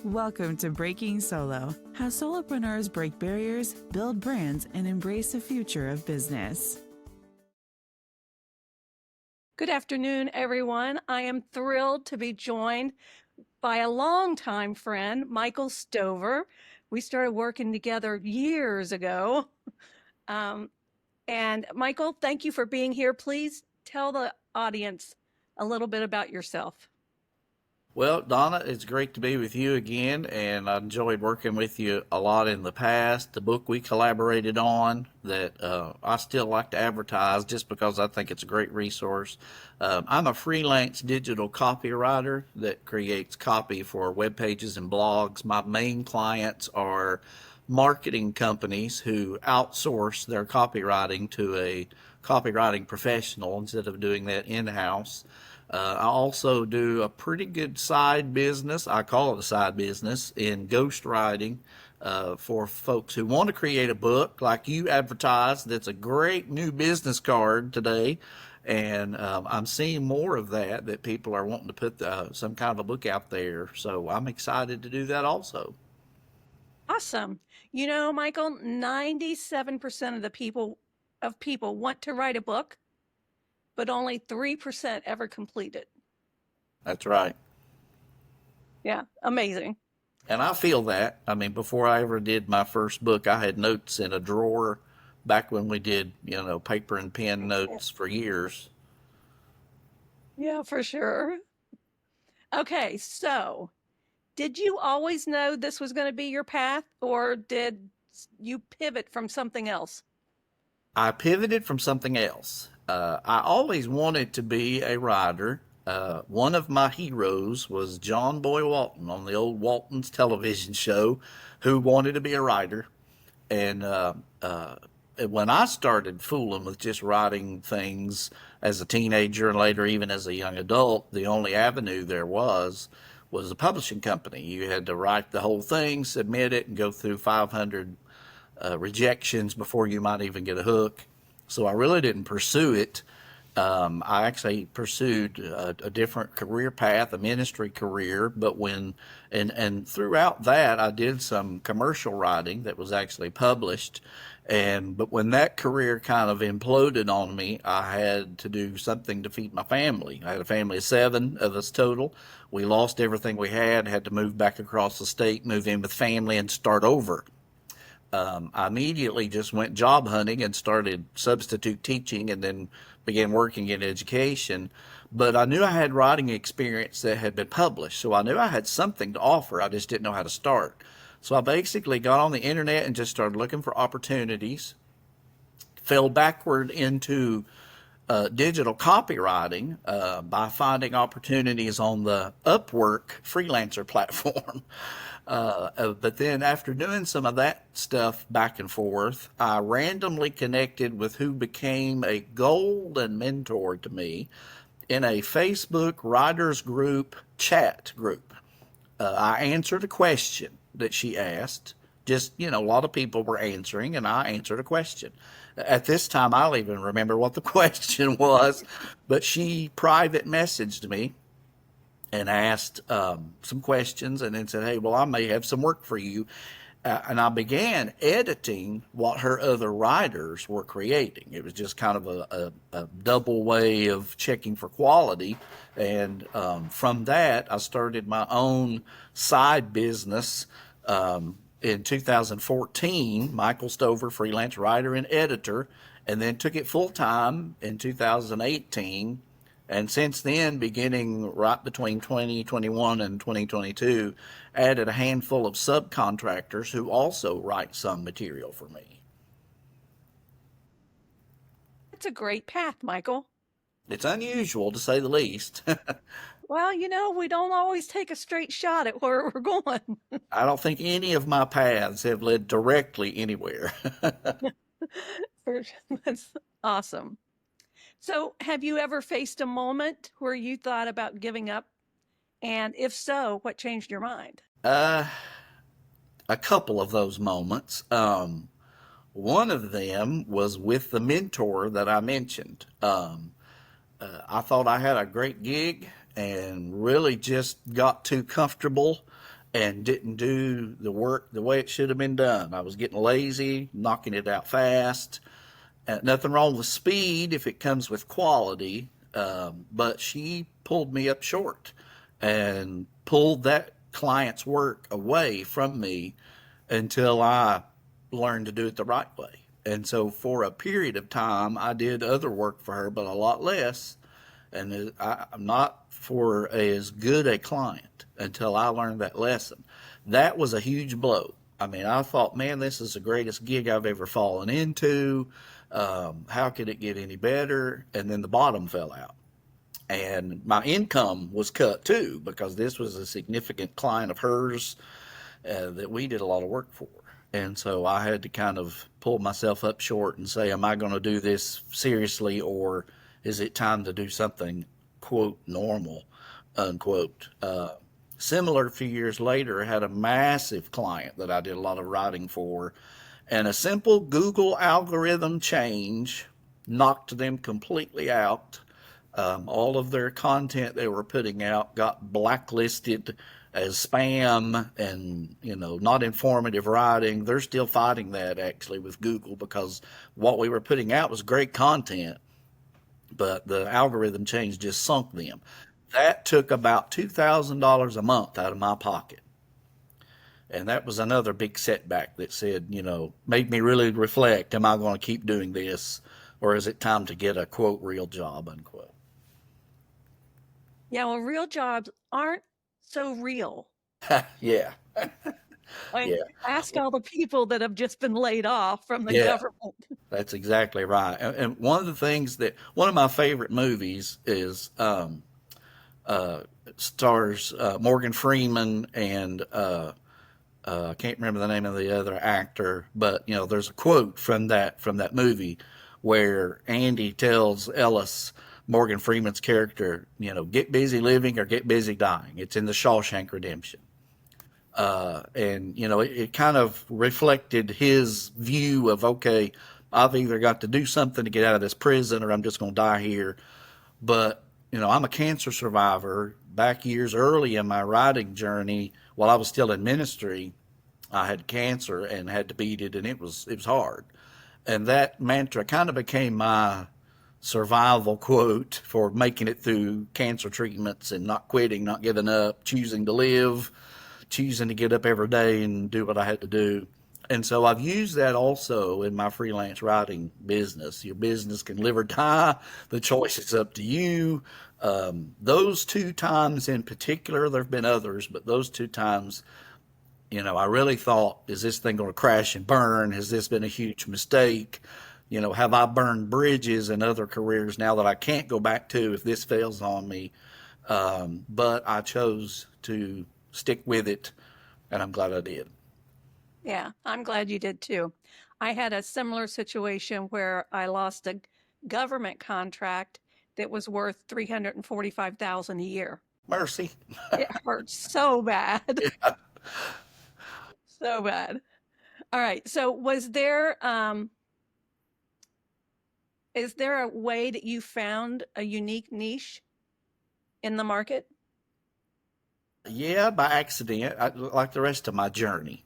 Welcome to Breaking Solo, how solopreneurs break barriers, build brands, and embrace the future of business. Good afternoon, everyone. I am thrilled to be joined by a longtime friend, Michael Stover. We started working together years ago. And Michael, thank you for being here. Please tell the audience a little bit about yourself. Well, Donna, it's great to be with you again, and I enjoyed working with you a lot in the past. The book we collaborated on that I still like to advertise just because I think it's a great resource. I'm a freelance digital copywriter that creates copy for web pages and blogs. My main clients are marketing companies who outsource their copywriting to a copywriting professional instead of doing that in-house. I also do a pretty good side business. I call it a side business in ghostwriting for folks who want to create a book like you advertised. That's a great new business card today. And I'm seeing more of that people are wanting to put some kind of a book out there. So I'm excited to do that also. Awesome. You know, Michael, 97% of the people want to write a book, but only 3% ever complete it. That's right. Yeah, amazing. And I feel that. I mean, before I ever did my first book, I had notes in a drawer back when we did, paper and pen notes for years. Yeah, for sure. Okay, so did you always know this was going to be your path, or did you pivot from something else? I pivoted from something else. I always wanted to be a writer. One of my heroes was John Boy Walton on the old Walton's television show, who wanted to be a writer. And when I started fooling with just writing things as a teenager and later even as a young adult, the only avenue there was a publishing company. You had to write the whole thing, submit it, and go through 500 rejections before you might even get a hook. So I really didn't pursue it. I actually pursued a different career path, a ministry career, but and throughout that, I did some commercial writing that was actually published. But when that career kind of imploded on me, I had to do something to feed my family. I had a family of 7 of us total. We lost everything we had to move back across the state, move in with family, and start over. I immediately just went job hunting and started substitute teaching and then began working in education. But I knew I had writing experience that had been published, so I knew I had something to offer. I just didn't know how to start. So I basically got on the internet and just started looking for opportunities, fell backward into digital copywriting by finding opportunities on the Upwork Freelancer platform. But then after doing some of that stuff back and forth, I randomly connected with who became a golden mentor to me in a Facebook writers group chat group. I answered a question that she asked. Just, a lot of people were answering, and I answered a question. At this time, I don't even remember what the question was, but she private messaged me and asked some questions and then said, hey, well, I may have some work for you. And I began editing what her other writers were creating. It was just kind of a double way of checking for quality. And from that, I started my own side business in 2014, Michael Stover, freelance writer and editor, and then took it full time in 2018. And since then, beginning right between 2021 and 2022, added a handful of subcontractors who also write some material for me. It's a great path, Michael. It's unusual to say the least. Well, we don't always take a straight shot at where we're going. I don't think any of my paths have led directly anywhere. That's awesome. So, have you ever faced a moment where you thought about giving up? And if so, what changed your mind? A couple of those moments. One of them was with the mentor that I mentioned. I thought I had a great gig and really just got too comfortable and didn't do the work the way it should have been done. I was getting lazy, knocking it out fast. Nothing wrong with speed if it comes with quality, but she pulled me up short and pulled that client's work away from me until I learned to do it the right way. And so for a period of time, I did other work for her, but a lot less. And I'm not for as good a client until I learned that lesson. That was a huge blow. I mean, I thought, man, this is the greatest gig I've ever fallen into. How could it get any better? And then the bottom fell out. And my income was cut too, because this was a significant client of hers that we did a lot of work for. And so I had to kind of pull myself up short and say, am I going to do this seriously, or is it time to do something, quote, normal, unquote? Similar, a few years later, I had a massive client that I did a lot of writing for, and a simple Google algorithm change knocked them completely out. All of their content they were putting out got blacklisted as spam and, not informative writing. They're still fighting that actually with Google, because what we were putting out was great content, but the algorithm change just sunk them. That took about $2,000 a month out of my pocket. And that was another big setback that said, made me really reflect, am I going to keep doing this, or is it time to get a, quote, real job, unquote? Yeah, well, real jobs aren't so real. Yeah. I mean, Yeah. ask all the people that have just been laid off from the Yeah. government. That's exactly right. And one of the things one of my favorite movies is, stars Morgan Freeman and I can't remember the name of the other actor, but there's a quote from that movie where Andy tells Ellis, Morgan Freeman's character, get busy living or get busy dying. It's in the Shawshank Redemption. And it kind of reflected his view of, okay, I've either got to do something to get out of this prison, or I'm just going to die here. But I'm a cancer survivor. Back years early in my writing journey, while I was still in ministry, I had cancer and had to beat it, and it was hard. And that mantra kind of became my survival quote for making it through cancer treatments and not quitting, not giving up, choosing to live, choosing to get up every day and do what I had to do. And so I've used that also in my freelance writing business. Your business can live or die. The choice is up to you. Those two times in particular, there have been others, but those two times, I really thought, is this thing going to crash and burn? Has this been a huge mistake? Have I burned bridges in other careers now that I can't go back to if this fails on me? But I chose to stick with it, and I'm glad I did. Yeah, I'm glad you did too. I had a similar situation where I lost a government contract that was worth $345,000 a year. Mercy. It hurt so bad. So bad. All right. So is there a way that you found a unique niche in the market? Yeah, by accident, like the rest of my journey.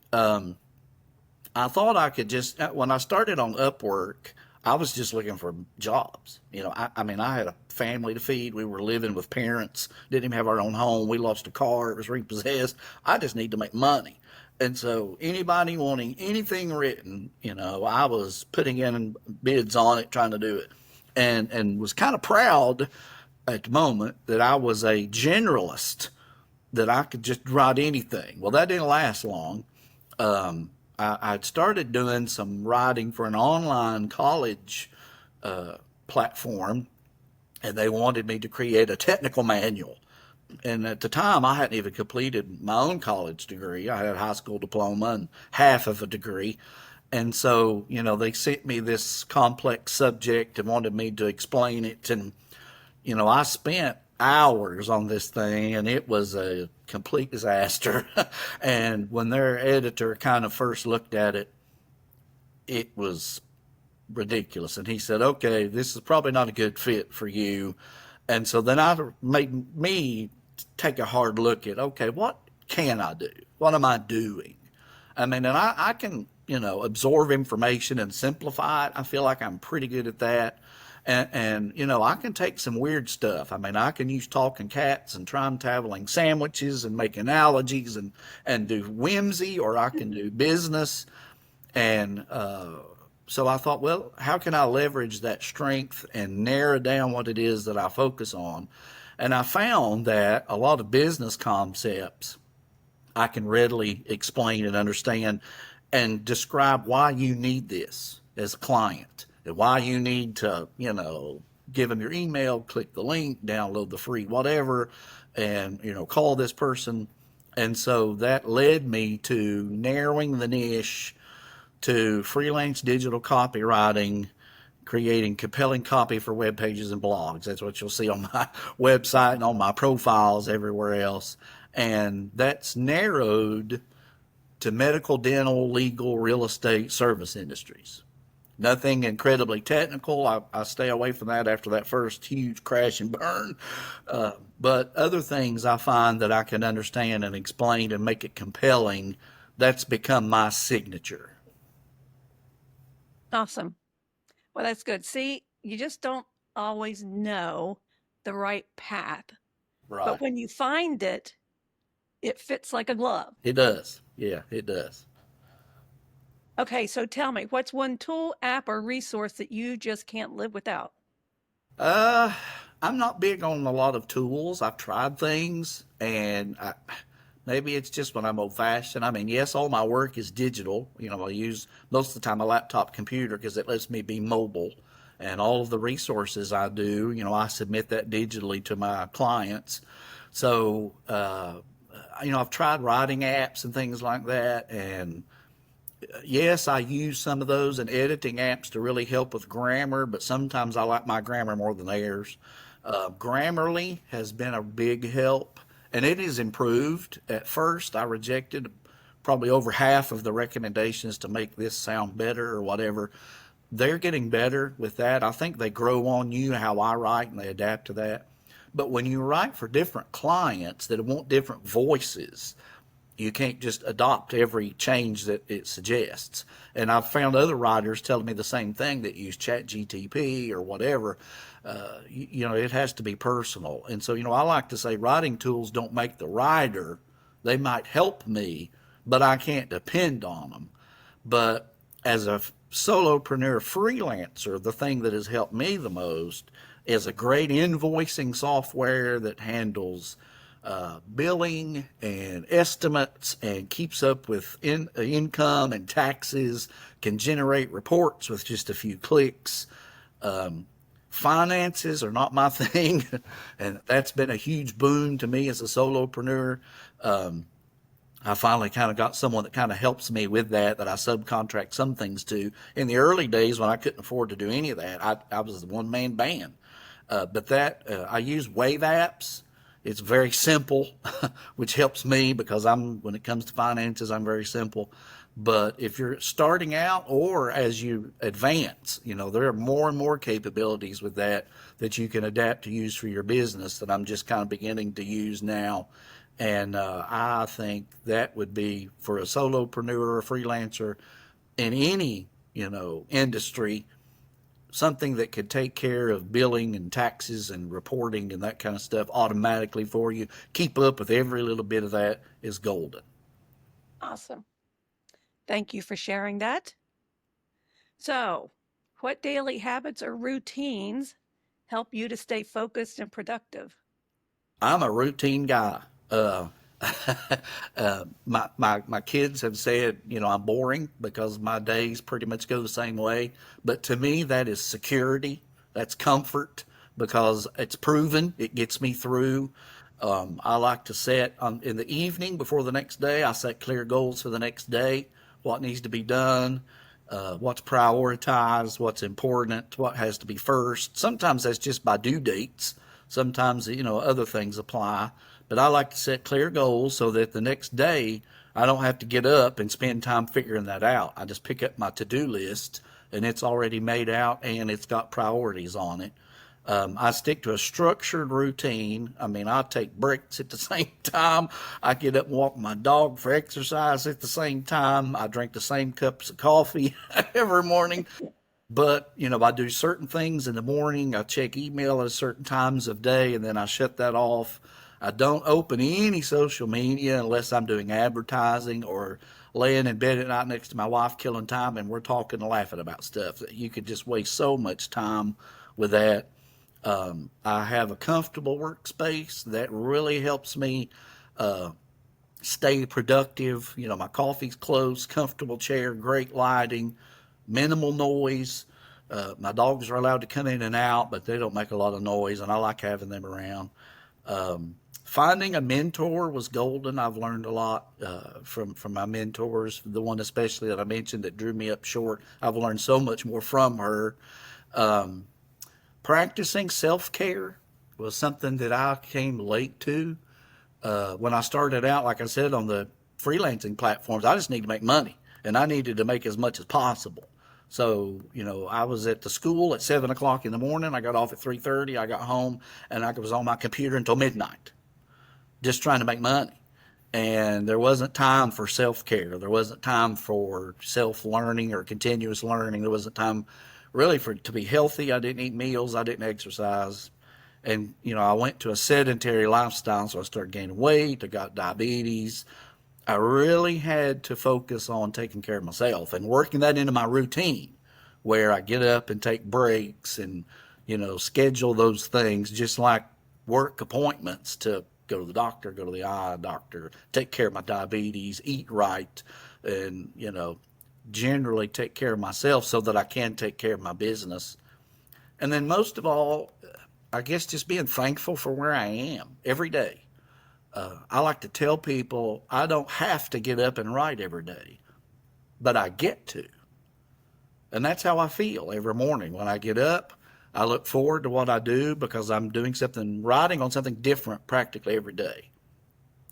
I thought I could just, when I started on Upwork, I was just looking for jobs. I mean, I had a family to feed. We were living with parents, didn't even have our own home. We lost a car, it was repossessed. I just need to make money. And so anybody wanting anything written, I was putting in bids on it, trying to do it. And was kind of proud at the moment that I was a generalist, that I could just write anything. Well, that didn't last long. I'd started doing some writing for an online college platform, and they wanted me to create a technical manual. And at the time, I hadn't even completed my own college degree. I had a high school diploma and half of a degree. And so, they sent me this complex subject and wanted me to explain it. And, I spent hours on this thing, and it was a complete disaster. And when their editor kind of first looked at it, it was ridiculous. And he said, okay, this is probably not a good fit for you. And so then I made me take a hard look at, okay, what can I do? What am I doing? I mean, and I can, absorb information and simplify it. I feel like I'm pretty good at that. And I can take some weird stuff. I mean, I can use talking cats and time traveling sandwiches and make analogies and do whimsy, or I can do business. And so I thought, well, how can I leverage that strength and narrow down what it is that I focus on? And I found that a lot of business concepts I can readily explain and understand and describe why you need this as a client and why you need to, give them your email, click the link, download the free whatever, and, call this person. And so that led me to narrowing the niche to freelance digital copywriting, creating compelling copy for web pages and blogs. That's what you'll see on my website and on my profiles everywhere else. And that's narrowed to medical, dental, legal, real estate, service industries. Nothing incredibly technical. I stay away from that after that first huge crash and burn. But other things I find that I can understand and explain and make it compelling, that's become my signature. Awesome. Well, that's good. See, you just don't always know the right path. Right. But when you find it, it fits like a glove. It does. Yeah, it does. Okay, so tell me, what's one tool, app, or resource that you just can't live without? I'm not big on a lot of tools. I've tried things, and maybe it's just when I'm old fashioned. I mean, yes, all my work is digital. I use most of the time a laptop computer because it lets me be mobile. And all of the resources I do, I submit that digitally to my clients. So, I've tried writing apps and things like that. And yes, I use some of those and editing apps to really help with grammar, but sometimes I like my grammar more than theirs. Grammarly has been a big help, and it has improved. At first, I rejected probably over half of the recommendations to make this sound better or whatever. They're getting better with that. I think they grow on you how I write, and they adapt to that. But when you write for different clients that want different voices, you can't just adopt every change that it suggests. And I've found other writers telling me the same thing that use ChatGTP or whatever. It has to be personal. And so, I like to say writing tools don't make the writer. They might help me, but I can't depend on them. But as a solopreneur freelancer, the thing that has helped me the most is a great invoicing software that handles billing and estimates and keeps up with income and taxes, can generate reports with just a few clicks. Finances are not my thing, and that's been a huge boon to me as a solopreneur. I finally kind of got someone that kind of helps me with that I subcontract some things to. In the early days when I couldn't afford to do any of that, I was a one-man band. But I use Wave apps. It's very simple, which helps me because when it comes to finances, I'm very simple. But if you're starting out or as you advance, there are more and more capabilities with that you can adapt to use for your business that I'm just kind of beginning to use now. And I think that would be for a solopreneur or a freelancer in any, industry, something that could take care of billing and taxes and reporting and that kind of stuff automatically for you. Keep up with every little bit of that is golden. Awesome. Thank you for sharing that. So, what daily habits or routines help you to stay focused and productive? I'm a routine guy. My kids have said, I'm boring because my days pretty much go the same way. But to me, that is security. That's comfort because it's proven. It gets me through. I like to set in the evening before the next day. I set clear goals for the next day, what needs to be done, what's prioritized, what's important, what has to be first. Sometimes that's just by due dates. Sometimes, other things apply. But I like to set clear goals so that the next day I don't have to get up and spend time figuring that out. I just pick up my to-do list and it's already made out and it's got priorities on it. I stick to a structured routine. I mean, I take breaks at the same time. I get up and walk my dog for exercise at the same time. I drink the same cups of coffee every morning. But, I do certain things in the morning. I check email at certain times of day, and then I shut that off. I don't open any social media unless I'm doing advertising or laying in bed at night next to my wife killing time and we're talking and laughing about stuff. That you could just waste so much time with that. I have a comfortable workspace that really helps me stay productive. My coffee's close, comfortable chair, great lighting, minimal noise. My dogs are allowed to come in and out, but they don't make a lot of noise, and I like having them around. Finding a mentor was golden. I've learned a lot from my mentors. The one especially that I mentioned that drew me up short. I've learned so much more from her. Practicing self-care was something that I came late to. When I started out, like I said, on the freelancing platforms, I just need to make money, and I needed to make as much as possible. So, I was at the school at 7 o'clock in the morning. I got off at 3:30. I got home, and I was on my computer until midnight, just trying to make money. And there wasn't time for self-care. There wasn't time for self-learning or continuous learning. There wasn't time really to be healthy. I didn't eat meals. I didn't exercise. And, I went to a sedentary lifestyle, so I started gaining weight. I got diabetes. I really had to focus on taking care of myself and working that into my routine where I get up and take breaks and, schedule those things just like work appointments to go to the doctor, go to the eye doctor, take care of my diabetes, eat right, and, generally take care of myself so that I can take care of my business. And then most of all, I guess just being thankful for where I am every day. I like to tell people I don't have to get up and write every day, but I get to. And that's how I feel every morning. When I get up, I look forward to what I do because I'm doing something, writing on something different practically every day.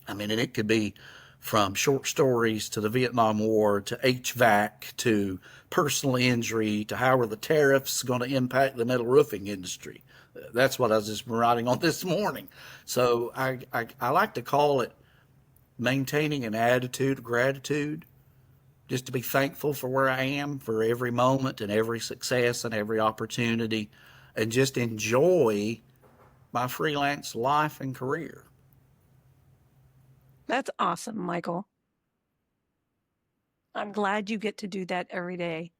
I mean, and it could be from short stories to the Vietnam War to HVAC to personal injury to how are the tariffs going to impact the metal roofing industry. That's what I was just writing on this morning. So I like to call it maintaining an attitude of gratitude, just to be thankful for where I am, for every moment and every success and every opportunity, and just enjoy my freelance life and career. That's awesome, Michael. I'm glad you get to do that every day.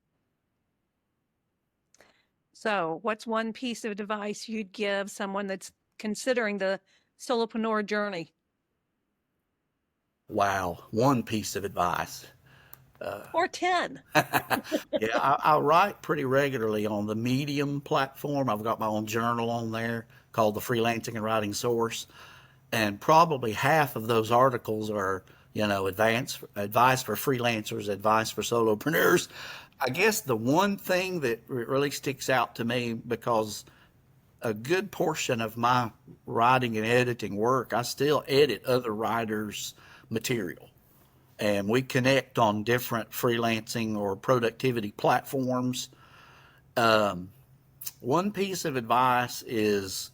So, what's one piece of advice you'd give someone that's considering the solopreneur journey? Wow, one piece of advice. Or 10? Yeah, I write pretty regularly on the Medium platform. I've got my own journal on there called the Freelancing and Writing Source. And probably half of those articles are, advanced advice for freelancers, advice for solopreneurs. I guess the one thing that really sticks out to me, because a good portion of my writing and editing work, I still edit other writers' material. And we connect on different freelancing or productivity platforms. One piece of advice is,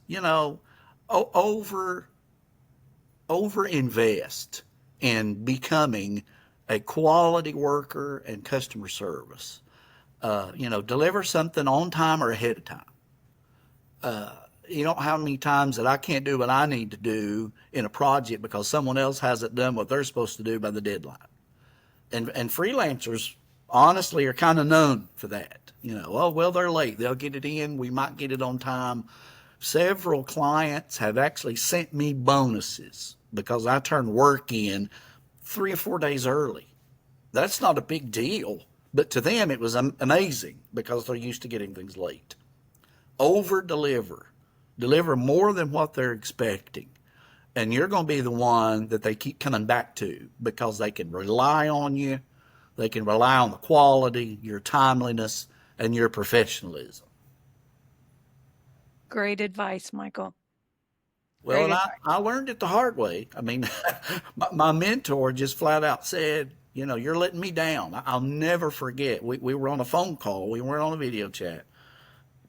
over invest in becoming a quality worker and customer service. Deliver something on time or ahead of time. You don't know how many times that I can't do what I need to do in a project because someone else hasn't done what they're supposed to do by the deadline. And freelancers honestly are kind of known for that. Oh, well, they're late. They'll get it in. We might get it on time. Several clients have actually sent me bonuses because I turned work in 3 or 4 days early. That's not a big deal, but to them it was amazing because they're used to getting things late. Over deliver. Deliver more than what they're expecting. And you're going to be the one that they keep coming back to because they can rely on you. They can rely on the quality, your timeliness, and your professionalism. Great advice, Michael. Well, Great and advice. I learned it the hard way. I mean, my mentor just flat out said, you're letting me down. I'll never forget. We were on a phone call. We weren't on a video chat.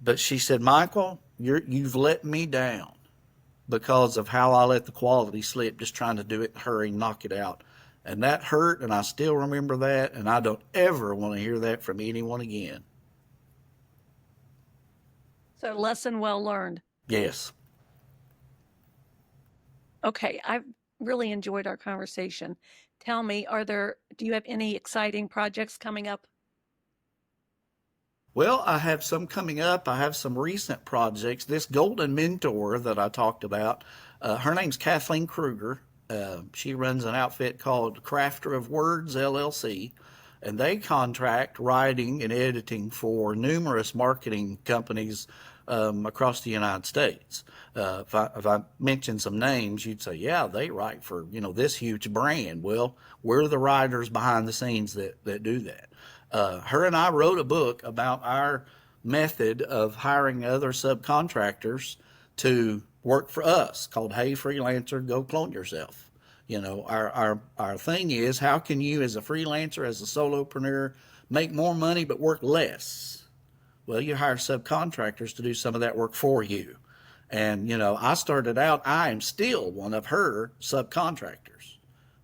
But she said, Michael, you've let me down because of how I let the quality slip, just trying to do it, hurry, knock it out. And that hurt, and I still remember that, and I don't ever want to hear that from anyone again. So lesson well learned. Yes. Okay, I've really enjoyed our conversation. Tell me, do you have any exciting projects coming up? Well, I have some coming up. I have some recent projects. This golden mentor that I talked about, her name's Kathleen Kruger. She runs an outfit called Crafter of Words LLC, and they contract writing and editing for numerous marketing companies across the United States. If I mention some names, you'd say, yeah, they write for this huge brand. Well, we're the writers behind the scenes that do that. Her and I wrote a book about our method of hiring other subcontractors to work for us called Hey Freelancer, Go Clone Yourself. Our thing is, how can you as a freelancer, as a solopreneur, make more money but work less? Well, you hire subcontractors to do some of that work for you. And, I started out, I am still one of her subcontractors.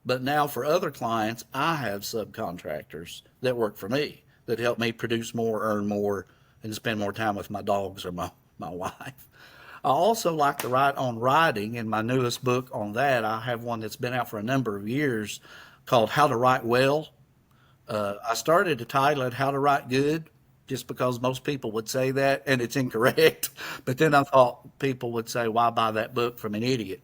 But now for other clients, I have subcontractors that work for me, that help me produce more, earn more, and spend more time with my dogs or my wife. I also like to write on writing. In my newest book on that, I have one that's been out for a number of years called How to Write Well. I started to title it How to Write Good, just because most people would say that, and it's incorrect. But then I thought people would say, why buy that book from an idiot?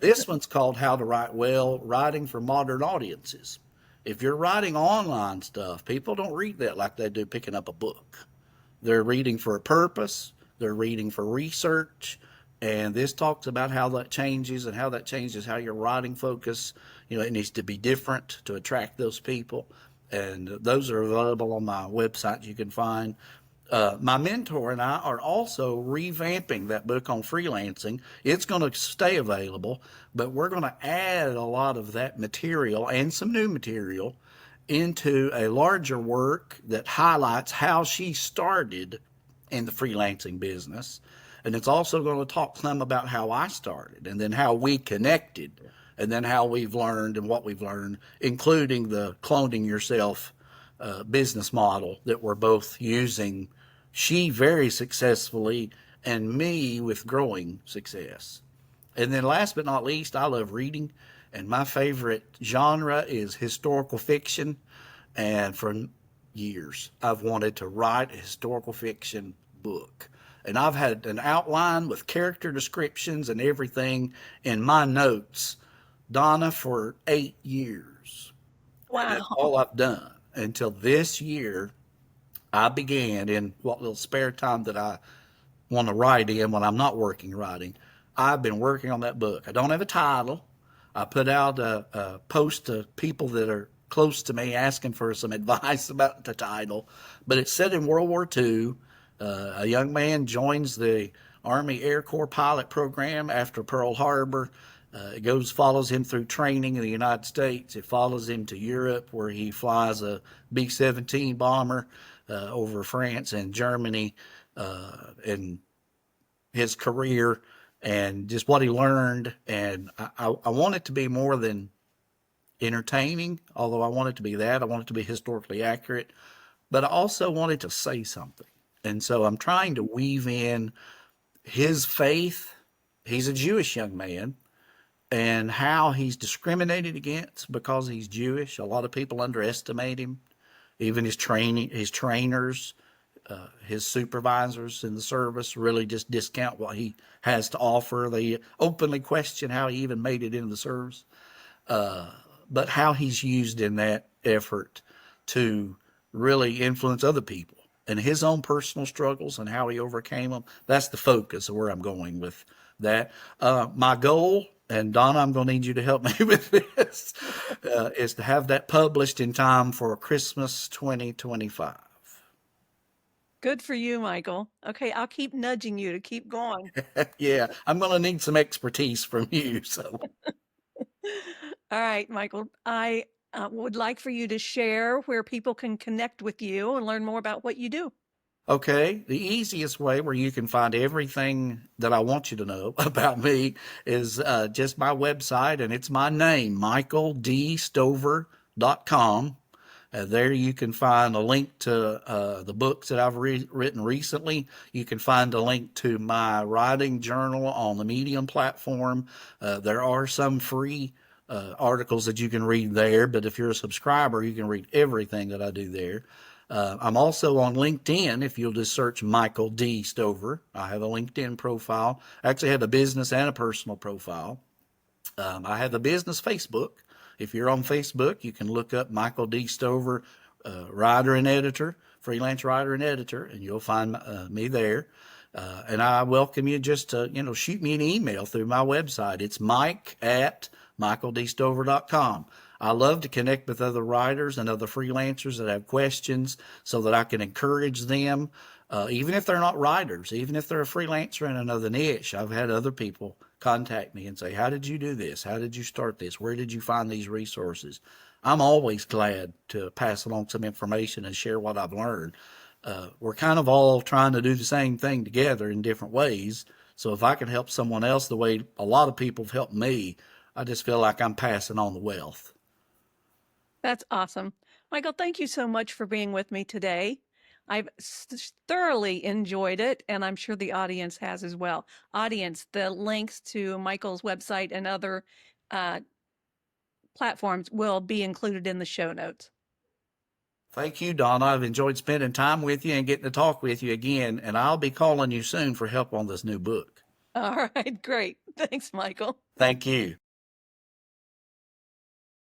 This one's called How to Write Well, Writing for Modern Audiences. If you're writing online stuff, people don't read that like they do picking up a book. They're reading for a purpose, they're reading for research, and this talks about how that changes and how that changes how your writing focus. It needs to be different to attract those people. And those are available on my website. You can find my mentor and I are also revamping that book on freelancing. It's going to stay available, but we're going to add a lot of that material and some new material into a larger work that highlights how she started in the freelancing business. And it's also going to talk some about how I started and then how we connected and then how we've learned and what we've learned, including the cloning yourself business model that we're both using, she very successfully and me with growing success. And then last but not least, I love reading, and my favorite genre is historical fiction. And for years, I've wanted to write a historical fiction book. And I've had an outline with character descriptions and everything in my notes, Donna, for 8 years. And that's Wow. all I've done until this year. I began, in what little spare time that I want to write in when I'm not working writing, I've been working on that book. I don't have a title. I put out a post to people that are close to me asking for some advice about the title, but it's set in World War II. A young man joins the Army Air Corps pilot program after Pearl Harbor. It follows him through training in the United States. It follows him to Europe, where he flies a B-17 bomber over France and Germany, in his career and just what he learned. And I want it to be more than entertaining, although I want it to be that. I want it to be historically accurate, but I also want it to say something. And so I'm trying to weave in his faith. He's a Jewish young man, and how he's discriminated against because he's Jewish. A lot of people underestimate him. Even his trainers, his supervisors in the service really just discount what he has to offer. They openly question how he even made it into the service. But how he's used in that effort to really influence other people and his own personal struggles and how he overcame them. That's the focus of where I'm going with that. My goal, and Donna, I'm going to need you to help me with this, is to have that published in time for Christmas 2025. Good for you, Michael. Okay, I'll keep nudging you to keep going. Yeah, I'm going to need some expertise from you. So, All right, Michael, I would like for you to share where people can connect with you and learn more about what you do. Okay, the easiest way where you can find everything that I want you to know about me is just my website, and it's my name, michaeldstover.com. There you can find a link to the books that I've written recently. You can find a link to my writing journal on the Medium platform. There are some free articles that you can read there, but if you're a subscriber, you can read everything that I do there. I'm also on LinkedIn. If you'll just search Michael D. Stover, I have a LinkedIn profile. I actually have a business and a personal profile. I have a business Facebook. If you're on Facebook, you can look up Michael D. Stover, writer and editor, freelance writer and editor, and you'll find me there. And I welcome you just to, shoot me an email through my website. It's mike@michaeldstover.com. I love to connect with other writers and other freelancers that have questions so that I can encourage them, even if they're not writers, even if they're a freelancer in another niche. I've had other people contact me and say, how did you do this? How did you start this? Where did you find these resources? I'm always glad to pass along some information and share what I've learned. We're kind of all trying to do the same thing together in different ways. So if I can help someone else the way a lot of people have helped me, I just feel like I'm passing on the wealth. That's awesome. Michael, thank you so much for being with me today. I've thoroughly enjoyed it, and I'm sure the audience has as well. Audience, the links to Michael's website and other platforms will be included in the show notes. Thank you, Donna. I've enjoyed spending time with you and getting to talk with you again, and I'll be calling you soon for help on this new book. All right, great. Thanks, Michael. Thank you.